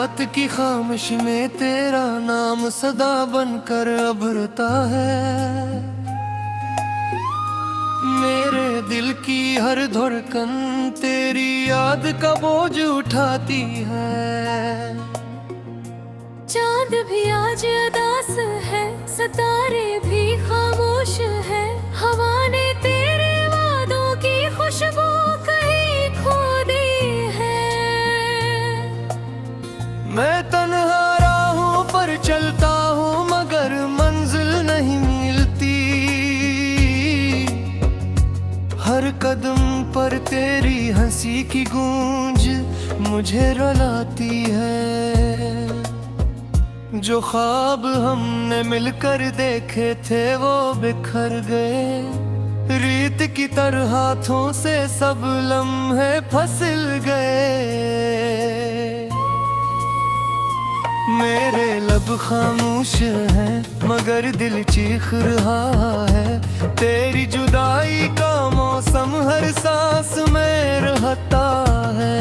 रात की खामोशी में तेरा नाम सदा बनकर उभरता है। मेरे दिल की हर धड़कन तेरी याद का बोझ उठाती है। चांद भी आज उदास है, सितारे भी खामोश है, हवा ने तेरे वादों की खुशबू कहीं खो दी है। मैं तन्हा राहों पर चलता हूँ मगर मंजिल नहीं मिलती। हर कदम पर तेरी हंसी की गूंज मुझे रुलाती है। जो ख्वाब हमने मिलकर देखे थे वो बिखर गए, रीत की तरह हाथों से सब लम्हे फिसल गए। मेरे लब खामोश हैं मगर दिल चीख रहा है। तेरी जुदाई का मौसम हर सांस में रहता है।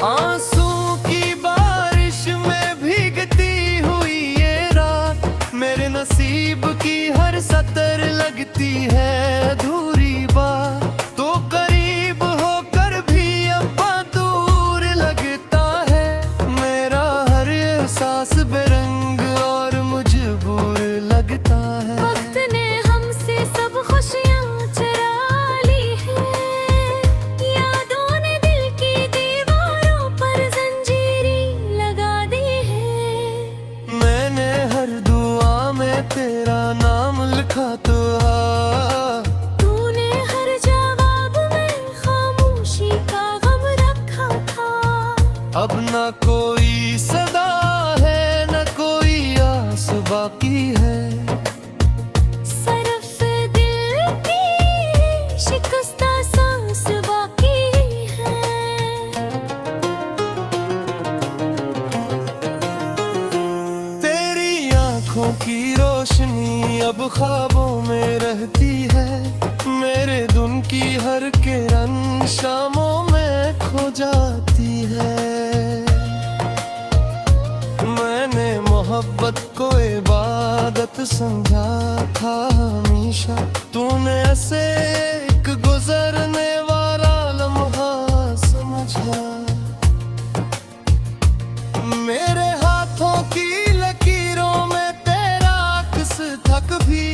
आंसू की बारिश में भीगती हुई ये रात, मेरे नसीब की हर सतर लगती है अधूरी बात। तो करीब होकर भी अब दूर लगता है, मेरा हर एहसास बेरंग और मजबूर लगता है। वक्त ने हमसे सब खुशियाँ चुरा ली हैं, यादों ने दिल की दीवारों पर जंजीरें लगा दी है। मैंने हर दुआ में तेरा नाम लिखा तो तूने हर जवाब में खामोशी का गम रखा था। अब न कोई सदा है न कोई आस बाकी है। सिर्फ दिल की शिकस्ता सांस बाकी है। तेरी आंखों की रोशनी अब ख्वाबों में रहती है। मेरे दिन की हर किरण शामों में खो जाती है। मैंने मोहब्बत को इबादत समझा था हमेशा, तूने ऐसे एक गुजरने वाला लम्हा समझा। मेरे हाथों की लकीरों में तेरा अक्स था कभी,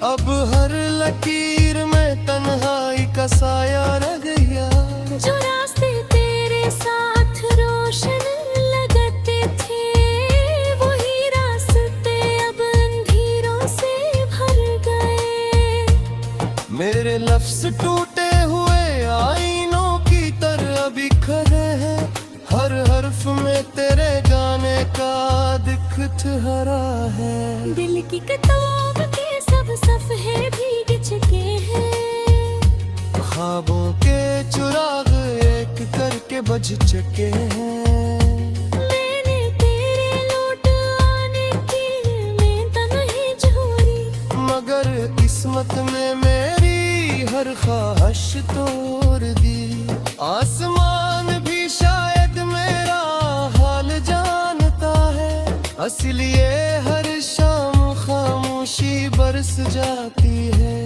अब हर लकीर में तन्हाई का साया रह गया। जो रास्ते तेरे साथ रोशन लगते थे, वही रास्ते अब अंधेरों से भर गए। मेरे लफ्ज टूटे हुए आईनों की तरह बिखरे हैं, हर हर्फ में तेरे गाने का दिख ठहरा है। दिल की किताब के सब सफ़े भीग चुके हैं, ख्वाबों के चिराग एक करके बुझ चुके हैं। मैंने तेरे लौट आने की उम्मीद नहीं छोड़ी, मगर किस्मत ने मेरी हर ख्वाहिश तोड़ दी। आसमान भी शायद मेरा हाल जानता है, इसलिए हर शाम खामोशी बरस जाती है।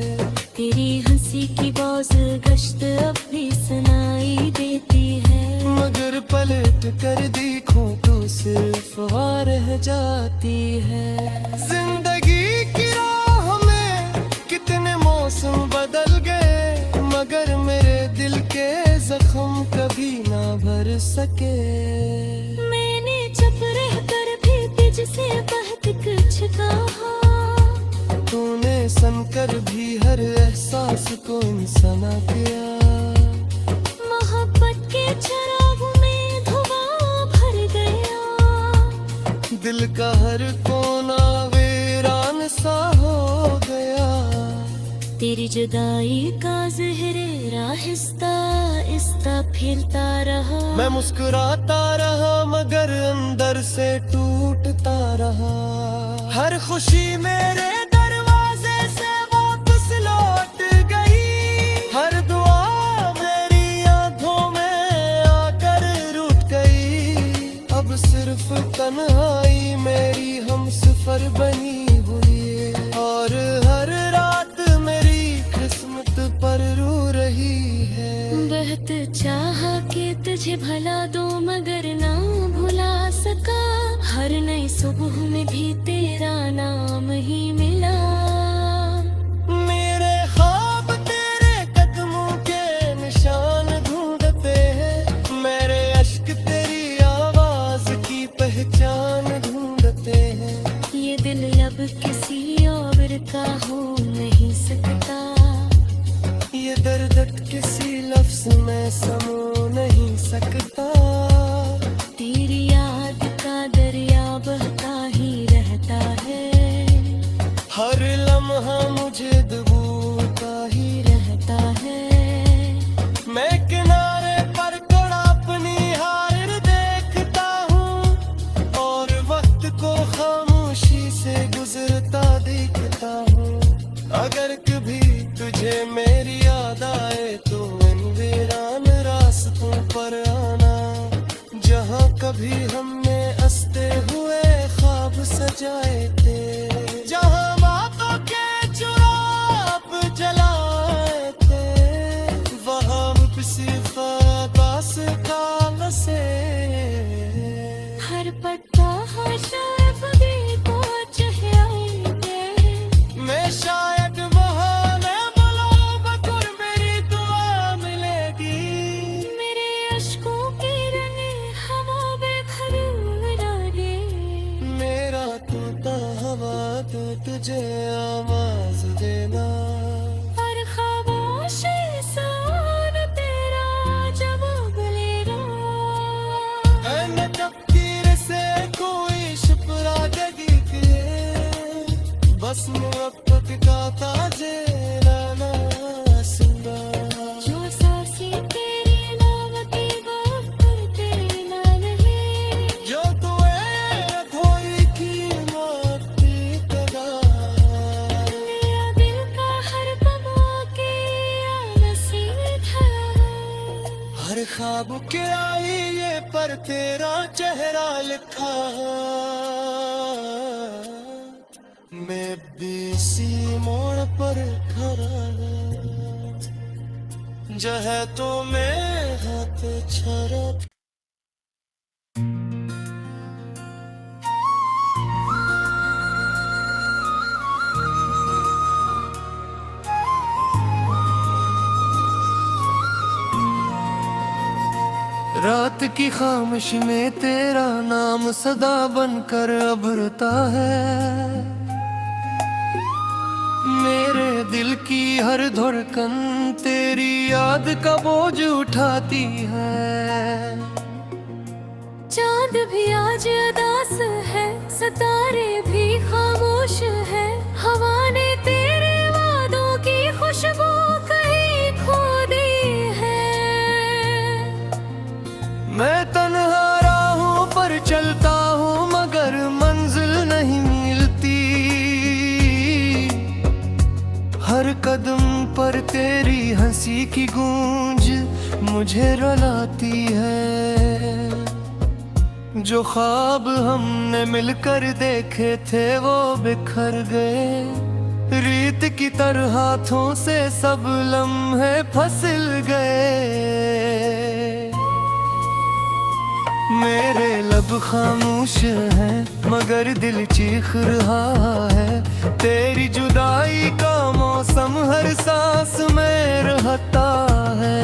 तेरी हंसी की बाज गश्त अब भी सुनाई देती है, मगर पलट कर देखूं तो सिर्फ वहाँ रह जाती है। जिंदगी की राह में कितने मौसम बदल गए, मगर मेरे दिल के जख्म कभी ना भर सके। मैंने चुप रहकर भी तुझसे बहुत कुछ कहा, तूने सुनकर भी हर एहसास को इंसाना किया। मोहब्बत के चराग में धुआं भर गया, दिल का हर कोना वीरान सा हो गया। तेरी जुदाई का ज़हरे राहिस्ता आहिस्ता फैलता रहा। मैं मुस्कुराता रहा मगर अंदर से टूटता रहा। हर खुशी मेरे दरवाजे से वापस लौट गई, हर दुआ मेरी आंखों में आकर सफर बनी हुई है, और हर रात मेरी किस्मत पर रो रही है। बहुत चाहा कि तुझे भला दो मगर ना भुला सका, हर नई सुबह में भी तेरा नाम ही मिला। मेरे ख्वाब तेरे कदमों के निशान ढूंढते हैं, मेरे अश्क तेरी आवाज की पहचान ढूंढते हैं। ये दिल अब किसी और का हो नहीं सकता, ये दर्द किसी लफ्ज में समो नहीं सकता। तेरी याद का दरिया बहता ही रहता है, हर लम्हा मुझे डूबता ही रहता है। मैं किनारे पर खड़ा अपनी हार देखता हूँ, और वक्त को खामोशी से गुजरता देखता हूँ। अगर कभी तुझे मेरी याद आए तो इन वीरान रास्तों पर आना, जहाँ कभी हमने हंसते हुए ख्वाब सजाए थे, जहाँ बातों के चुराप जलाए थे, वहाँ किसी खास काल से हर पत्ता हर शायद भी तो चेहरे मैं शायद वहाँ न बुलाऊं, मगर मेरी दुआ मिलेगी। मेरे अश्कों के रंगे हवा बेखर उड़ागे, मेरा तोता हवा तो तुझे आवाज देना, और खामोशी सान तेरा जवाब लेना। न तकदीर से कोई शिपरा जगी के, बस मोहब्बत का ताजे लाना सुना। जो सांसें तेरे नाम की बात करते नाम है, जो तुम्हें धोई की माटी कदा, मेरा दिल का हर पमा के नसीब था। हर ख्वाब के आई ये पर तेरा चेहरा लिखा। मैं बेसी मोड़ पर खड़ा, जह तो मैं हाथ छरा। रात की खामोशी में तेरा नाम सदा बनकर अभरता है, मेरे दिल की हर धड़कन तेरी याद का बोझ उठाती है। चांद भी आज उदास है, सितारे भी खामोश है, हवा ने तेरे वादों की खुशबू कहीं खो दी है। मैं तन्हा राहों पर चलता हूँ मगर मंजिल नहीं मिलती, हर कदम पर तेरी हंसी की गूंज मुझे रुलाती है। जो ख्वाब हमने मिलकर देखे थे वो बिखर गए, रीत की तरह हाथों से सब लम्हे फिसल गए। मेरे लब खामोश हैं मगर दिल चीख रहा है, तेरी जुदाई का मौसम हर सांस में रहता है।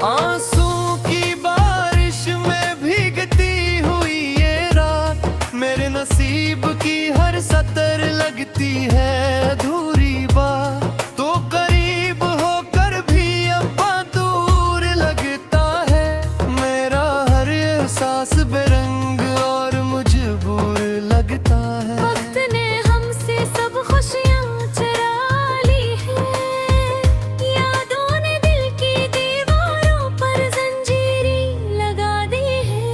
आंसू की बारिश में भीगती हुई ये रात, मेरे नसीब की हर सतर लगती है अधूरी बात। तो करीब होकर भी अब दूर लगता है, मेरा हर एहसास बेरंग और मजबूर लगता है। वक्त ने हमसे सब खुशियाँ चुरा ली है, यादों ने दिल की दीवारों पर जंजीरें लगा दी है।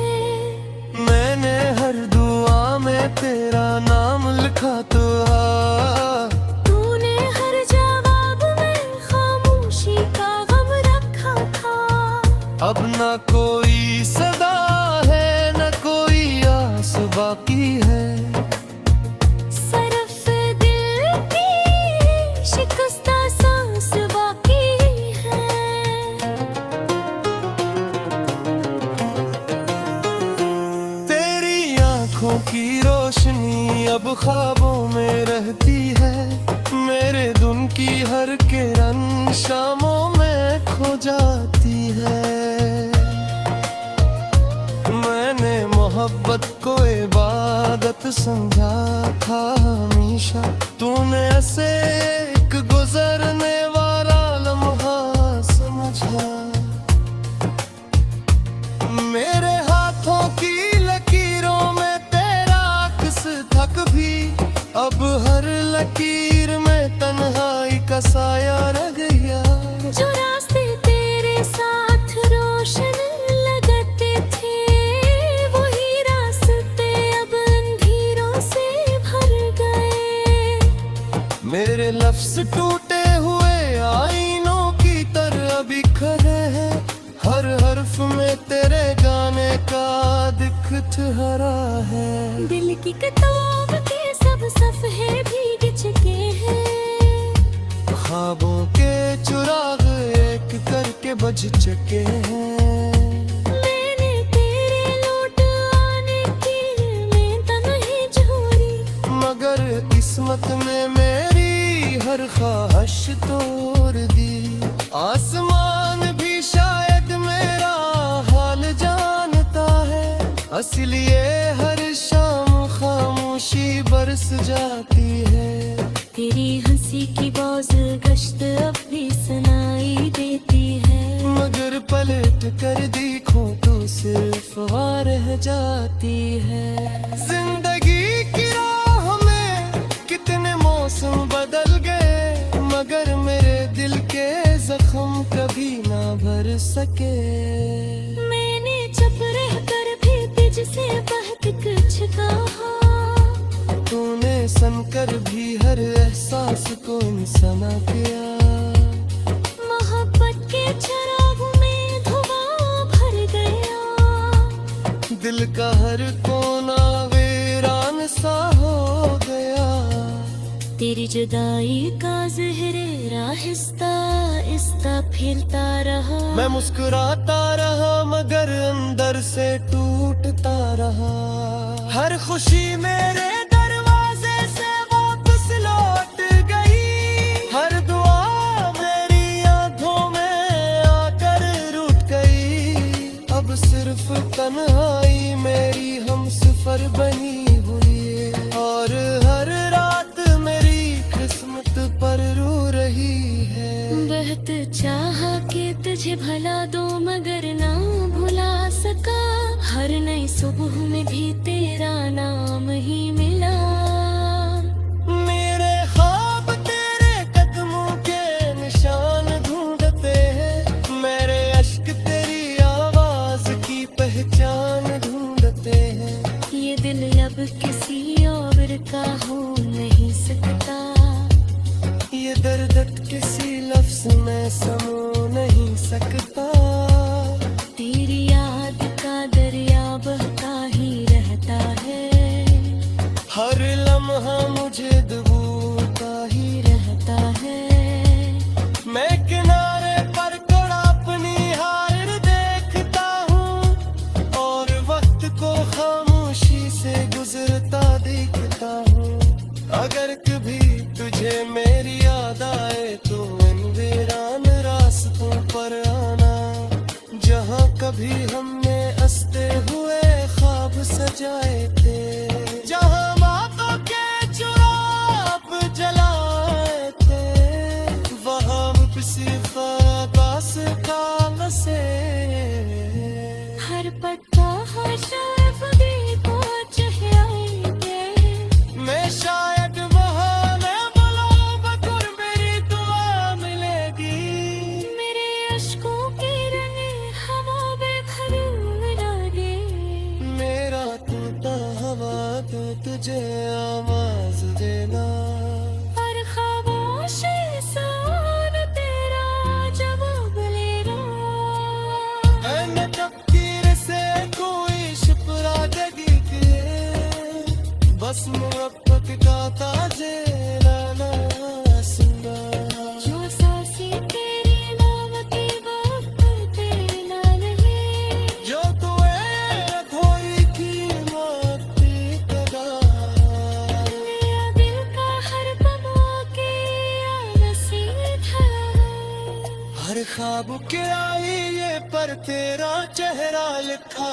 मैंने हर दुआ में तेरा नाम लिखा तो तूने हर जवाब में खामोशी का गम रखा था। अब न कोई सदा है न कोई आस बाकी है। सरफ दिल की शिकस्ता सांस बाकी है। तेरी आंखों की रोशनी अब ख्वाबों में रहती है। मेरे दिन की हर किरण शामों में खो जाती है। मैंने मोहब्बत को इबादत समझा था हमेशा, तूने ऐसे एक गुजरने वाला लम्हा समझा। मेरे हाथों की लकीरों में तेरा अक्स था कभी, अब हर लकीर में तन्हाई का साया रह गया। जो रास्ते तेरे साथ रोशन लगते थे, वही रास्ते अब अंधेरों से भर गए। मेरे लफ्ज टूटे हुए आईनों की तरह बिखरे हैं। हर हर्फ में तेरे गाने का दिख ठहरा है। दिल की किताब के सब सफ़े भीग चुके हैं। ख्वाबों के चिराग एक करके बुझ चुके हैं। मैंने तेरे लौट आने की उम्मीद नहीं छोड़ी, मगर किस्मत ने मेरी हर ख्वाहिश तोड़ दी। आसमान भी शायद मेरा हाल जानता है, इसलिए हर शाम खामोशी बरस जाती है। तेरी हंसी की बाज गश्त अब भी सुनाई देती है। मगर पलट कर देखूं तो सिर्फ वहाँ रह जाती है। जिंदगी की राह में कितने मौसम बदल गए, मगर मेरे दिल के जख्म कभी ना भर सके। मैंने चुप रहकर भी तुझसे बहुत कुछ कहा, तूने सुनकर भी हर एहसास को इंसाना किया। मोहब्बत के चिराग में धुआं भर गया। दिल का हर कोना वीरान सा हो गया। तेरी जुदाई का ज़हरे राहिस्ता आहिस्ता फैलता रहा। मैं मुस्कुराता रहा मगर अंदर से टूटता रहा। हर खुशी मेरे दरवाजे से वापस लौट गई। हर दुआ मेरी आंखों में आकर रूठ गई। अब सिर्फ तन्हाई मेरी हमसफर बनी हुई है। और हर रात मेरी किस्मत पर रो रही है। बहुत चाहा कि तुझे भला दो मगर ना भुला सका। हर नई सुबह में भी तेरा नाम ही मिला। मेरे ख्वाब तेरे कदमों के निशान ढूंढते हैं। मेरे अश्क तेरी आवाज की पहचान ढूंढते हैं। ये दिल अब किसी और का हो नहीं सकता। ये दर्द किसी लफ्ज में समो नहीं सकता। तेरी याद का दरिया बहता ही रहता है। किराए पर तेरा चेहरा लिखा,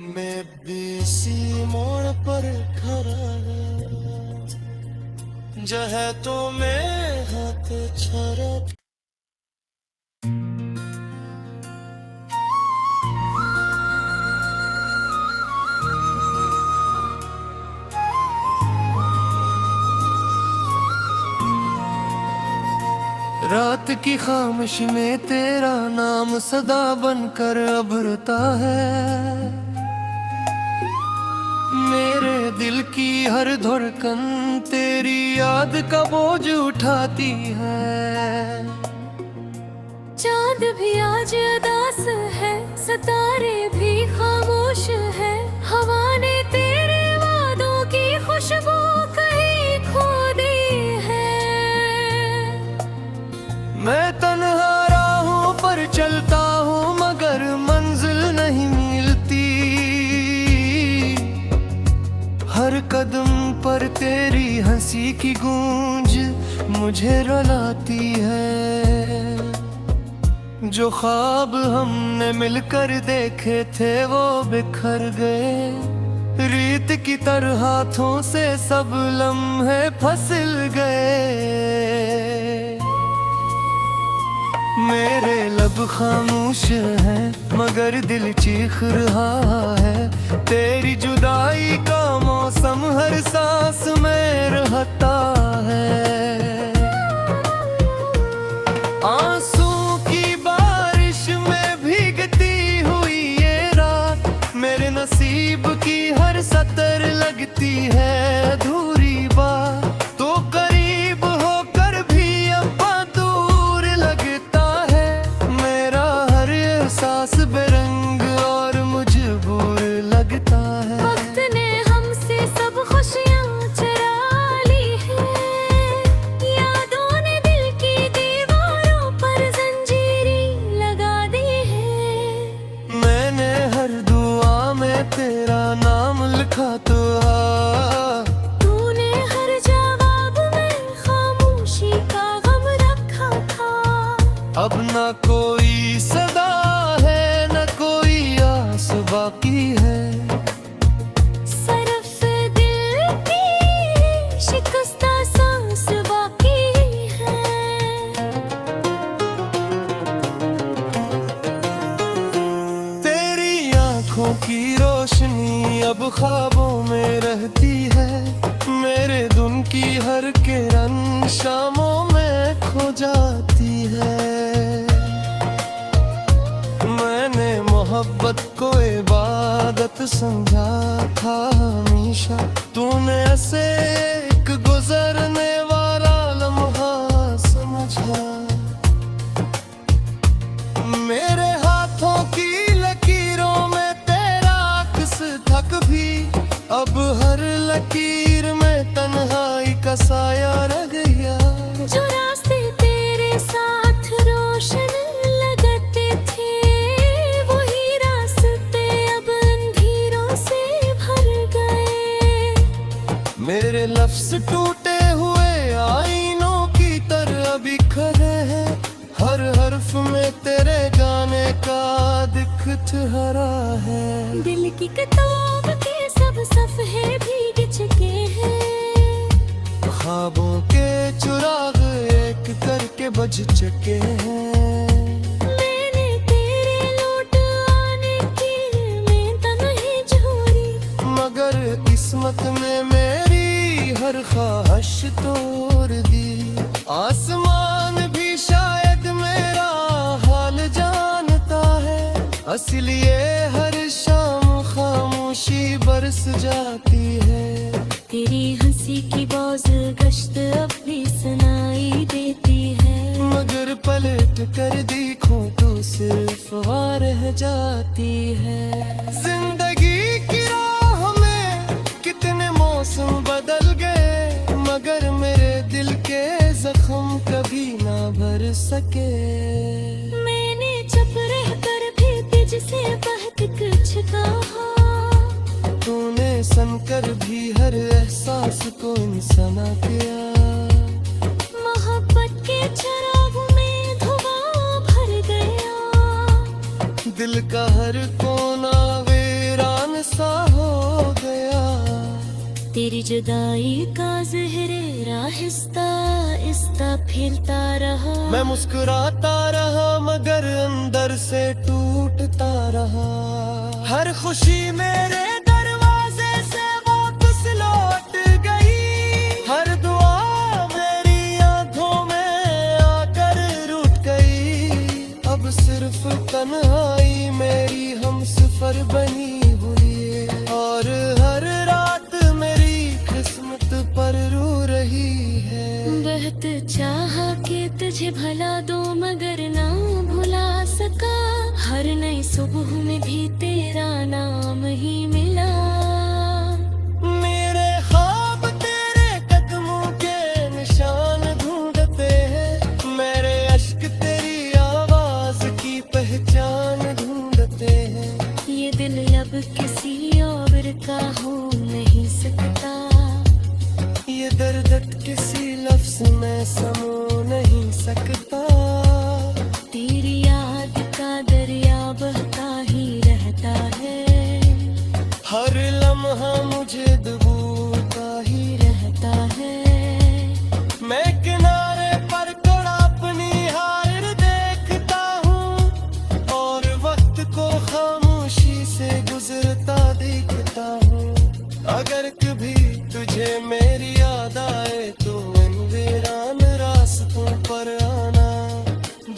मैं बीसी मोड़ पर खड़ा, जह तो मैं हाथ छरा। रात की खामोश में तेरा नाम सदा बनकर अभरता है, मेरे दिल की हर धड़कन तेरी याद का बोझ उठाती है। चांद भी आज उदास है, सितारे भी खामोश है, हवा ने तेरे वादों की खुशबू कहीं खो दी है। मैं तन्हा राहों पर चलता हूँ मगर मंजिल नहीं मिलती, हर कदम पर तेरी हंसी की गूंज मुझे रुलाती है। जो ख्वाब हमने मिलकर देखे थे वो बिखर गए, रीत की तरह हाथों से सब लम्हे फिसल गए। मेरे लब खामोश हैं मगर दिल चीख रहा है, तेरी जुदाई का मौसम हर सांस में रहता है। आंसू की बारिश में भीगती हुई ये रात, मेरे नसीब की हर सतर लगती है अधूरी बात। तो करीब होकर भी अब दूर लगता है, मेरा हर एहसास बेरंग और मजबूर लगता है। वक्त ने हमसे सब खुशियाँ चुरा ली हैं, यादों ने दिल की दीवारों पर जंजीरें लगा दी हैं। मैंने हर दुआ में तेरा नाम लिखा तो तूने हर जवाब में खामोशी का गम रखा था। अब ना कोई सदा है न कोई आस बाकी है, सिर्फ दिल की शिकस्ता सांस बाकी है। तेरी आंखों की रोशनी अब ख्वाबों में रहती है, मेरे दिन की हर किरण शामों में खो जाती है। मैंने मोहब्बत को इबादत समझा था हमेशा, तूने ऐसे एक गुजरने वाला लम्हा समझा। मेरे हाथों की लकीरों में तेरा अक्स था कभी, अब हर लकीर में तन्हाई का साया रह गया। जो रास्ते तेरे साथ रोशन लगते थे, वही रास्ते अब अंधेरों से भर गए। मेरे लफ्ज टूटे हुए आईनों की तरह बिखरे हैं, हर हर्फ में तेरे गाने का दिख ठहरा है। दिल की किताब के सब सफ़े भीग चुके हैं, ख्वाबों के चिराग एक करके बुझ चुके हैं। मैंने तेरे लौट आने की उम्मीद नहीं छोड़ी, मगर किस्मत ने मेरी हर ख्वाहिश तोड़ दी। आसमान भी शायद मेरा हाल जानता है, इसलिए हर शाम खामोशी बरस जाती है। तेरी हंसी की बाज गश्त अब भी सुनाई देती है, मगर पलट कर देखूं तो सिर्फ वहाँ रह जाती है। जिंदगी की राह में कितने मौसम बदल गए, मगर मेरे दिल के जख्म कभी ना भर सके। मैंने चुप रहकर भी तुझसे बहुत कुछ कहा, तूने सुनकर भी हर एहसास को इंसाना किया। मोहब्बत के चरा दिल का हर कोना वीरान सा हो गया। तेरी जुदाई का ज़हरे राहिस्ता आहिस्ता फैलता रहा। मैं मुस्कुराता रहा मगर अंदर से टूटता रहा। हर खुशी मेरे दरवाजे से वापस लौट गई। हर दुआ मेरी आंखों में आकर रुक गई। अब सिर्फ तन्हाई मेरी हमसफर बनी हुई है। और हर रात मेरी किस्मत पर रो रही है। बहुत चाहा कि तुझे भला दो मगर ना भुला सका। हर नई सुबह में भी तेरा नाम ही मिला। मेरे ख्वाब तेरे कदमों के निशान ढूंढते हैं। मेरे अश्क तेरी आवाज की पहचान ढूंढते हैं। ये दिल अब किसी और का हो नहीं सकता। ये दर्द किसी लफ्ज में समो नहीं सकता। तेरी याद का दरिया बहता ही रहता है। हर लम्हा मुझे डूबता ही रहता है। मैं किनारे पर खड़ा अपनी हार देखता हूँ। और वक्त को खामोशी से गुजरता देखता हूँ। अगर कभी तुझे मेरी याद आए तो इन वीरान रास्तों पर आना।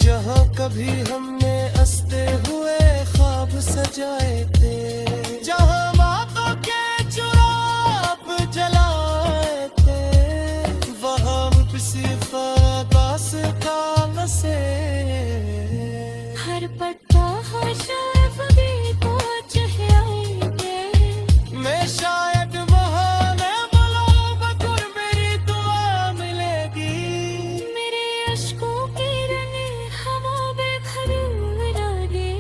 जहाँ कभी हमने हंसते हुए ख्वाब सजाए थे। जहाँ बातों के चुराप जलाए थे। वहाँ सिर्फ आकाश का नसे। हर पत्ता हर शर्फ भी को चेहराएंगे। मैं शायद बहाने बुलाऊं मगर मेरी दुआ मिलेगी। मेरे अश्कों की रने हवा बेखर उड़ागे।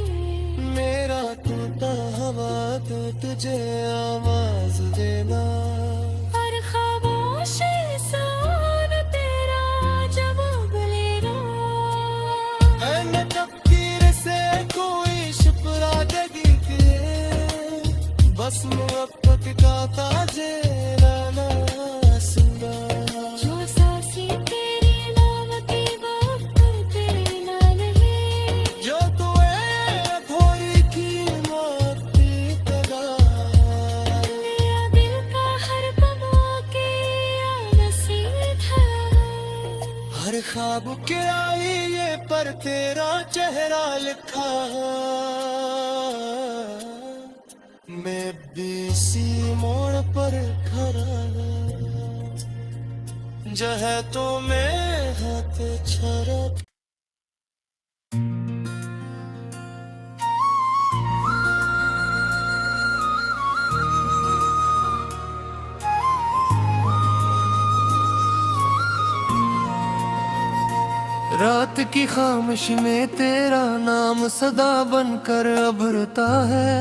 मेरा टूटा हवा तो तुझे आवाज देना। हर खामोशी सान तेरा जवाब लेना। ऐन तकदीर से कोई शुक्रा जगी के। बस मोहब्बत का ताजे लाना सुना। जो सांसी तेरी नाम की वक्त तेरे नाम है। जो तुए थोड़ी की मोती तगार। मेरा दिल का हर पमा के नसीब है। हर ख्वाब के आई ये पर तेरा चेहरा लिखा। मैं बीसी मोड़ पर खड़ा। जहाँ तो मैं हाथ छड़ा। रात की खामोश में तेरा नाम सदा बनकर अभरता है।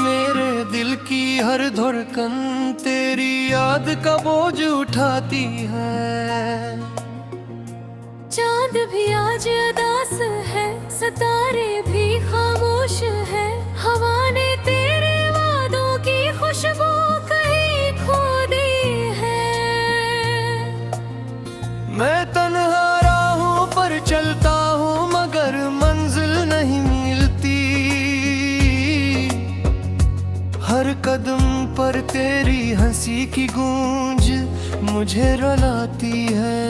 मेरे दिल की हर धड़कन तेरी याद का बोझ उठाती है। चांद भी आज उदास है। सितारे भी खामोश है। हवा ने तेरे वादों की खुशबू कहीं खो दी है। मैं तन्हा राहों पर चलता हूँ मगर मंजिल नहीं मिलती। हर कदम पर तेरी हंसी की गूंज मुझे रुलाती है।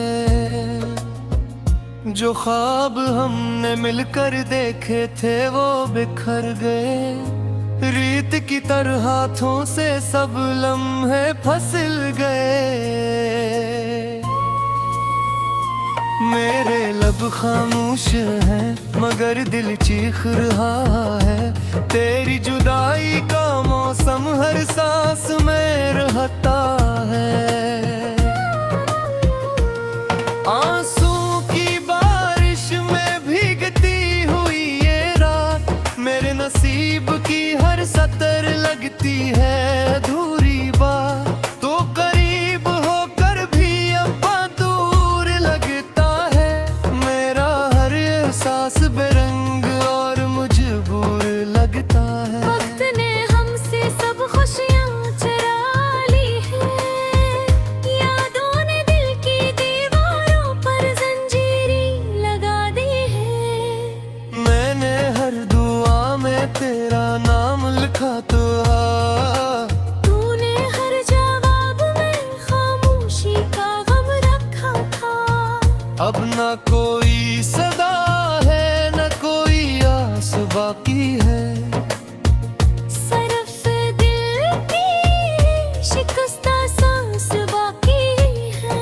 जो ख्वाब हमने मिलकर देखे थे वो बिखर गए। रीत की तरह हाथों से सब लम्हे फिसल गए। मेरे लब खामोश हैं मगर दिल चीख रहा है। तेरी जुदाई का मौसम हर सांस में रहता है। आंसू की बारिश में भीगती हुई ये रात मेरे नसीब की हर सतर लगती है अधूरी बात। तो करीब होकर भी अब दूर लगता है। मेरा हर एहसास बेरा अब न कोई सदा है न कोई आस बाकी है। सिर्फ दिल की शिकस्ता सांस बाकी है।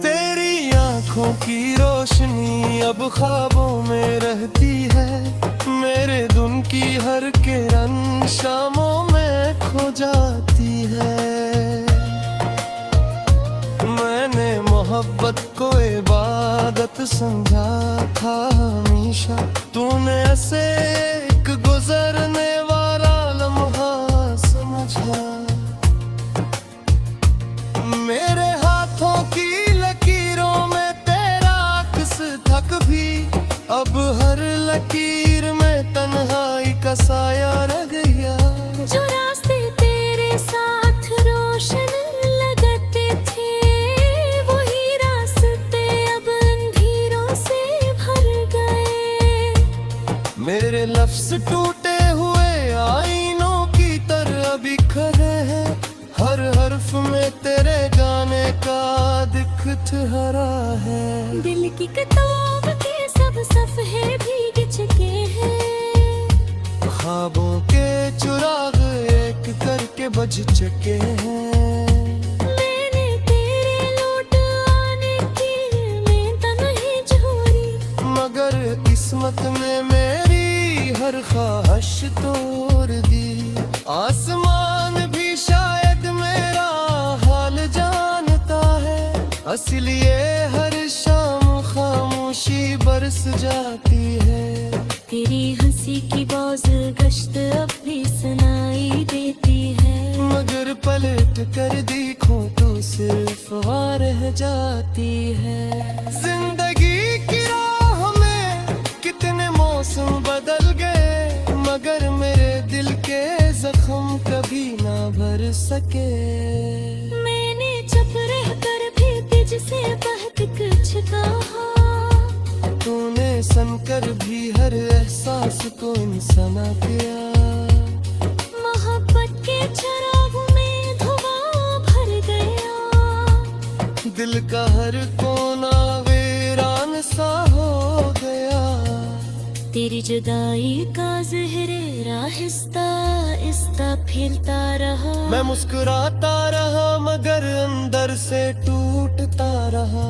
तेरी आंखों की रोशनी अब ख्वाबों में रहती है। मेरे दिन की हर किरण शामों में खो जाती है। मैंने मोहब्बत को इबादत समझा था हमेशा। तूने ऐसे एक गुजरने वाला लम्हा समझा। मेरे हाथों की लकीरों में तेरा अक्स था कभी। अब हर लकीर में तन्हाई का साया रह गया। जो रास्ते तेरे साथ रोशन लगते थे, वही रास्ते अब अंधेरों से भर गए। मेरे लफ्ज टूटे हुए आईनों की तरह बिखरे हैं। हर हर्फ में तेरे गाने का दिख ठहरा है। दिल की किताब के सब सफ़े भीग चुके हैं। ख्वाबों के चिराग एक करके बुझ चुके हैं। मैंने तेरे लौट आने की उम्मीद नहीं छोड़ी, मगर किस्मत ने मेरी हर ख्वाहिश तोड़ दी। आसमान भी शायद मेरा हाल जानता है। इसलिए हर शाम खामोशी बरस जाती है। तेरी हंसी की बाज गश्त अब भी सुनाई देती है। मगर पलट कर देखूं तो सिर्फ वहाँ रह जाती है। जिंदगी की राह में कितने मौसम बदल गए, मगर मेरे दिल के जख्म कभी ना भर सके। मैंने चुप रह कर भी तुझसे बहुत कुछ कहा। तूने सुनकर भी हर एहसास को इंसाना किया। मोहब्बत के चिराग में धुआं भर गया। दिल का हर कोना वीरान सा हो गया। तेरी जुदाई का ज़हरे राहिस्ता इस्ता फिरता रहा। मैं मुस्कुराता रहा मगर अंदर से टूटता रहा।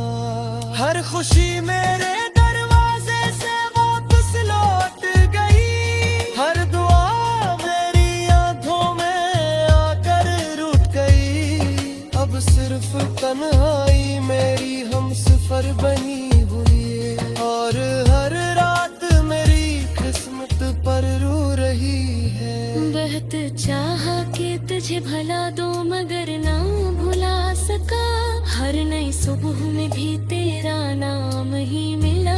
हर खुशी मेरे दरवाजे से वापस लौट गई। हर दुआ मेरी आंखों में आकर रुक गई। अब सिर्फ तन्हाई मेरी हमसफर बनी हुई है। और हर रात मेरी किस्मत पर रो रही है। बहुत चाहा कि तुझे भला दो मगर ना भुला सका। हर नई सुबह में भी तेरा नाम ही मिला।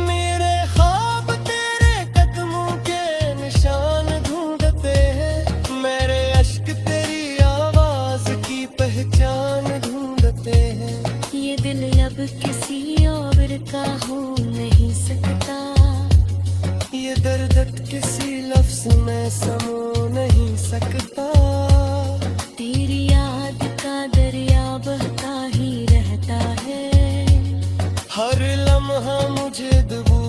मेरे ख्वाब तेरे कदमों के निशान ढूंढते हैं। मेरे अश्क तेरी आवाज की पहचान ढूंढते हैं। ये दिल अब किसी और का हो नहीं सकता। ये दर्द किसी लफ्ज में समो नहीं सकता। तेरी याद का दरिया बहता ही रहता है। हर लम्हा मुझे दबू